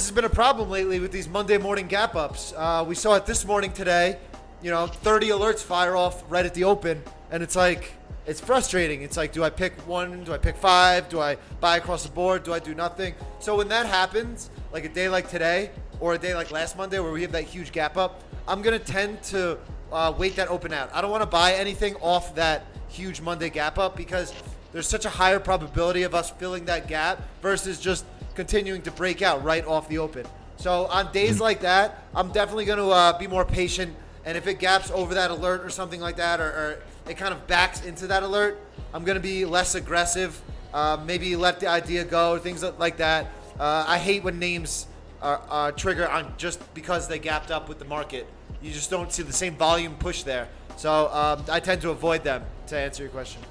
has been a problem lately with these Monday morning gap ups. We saw it this morning today. 30 alerts fire off right at the open, and it's like, it's frustrating. It's like, do I pick one? Do I pick five? Do I buy across the board? Do I do nothing? So when that happens, like a day like today or a day like last Monday where we have that huge gap up, I'm going to tend to wait that open out. I don't want to buy anything off that huge Monday gap up because there's such a higher probability of us filling that gap versus just continuing to break out right off the open. So on days like that, I'm definitely going to be more patient. And if it gaps over that alert or something like that, or it kind of backs into that alert, I'm going to be less aggressive, maybe let the idea go, things like that. I hate when names are trigger on just because they gapped up with the market. You just don't see the same volume push there. So I tend to avoid them, to answer your question.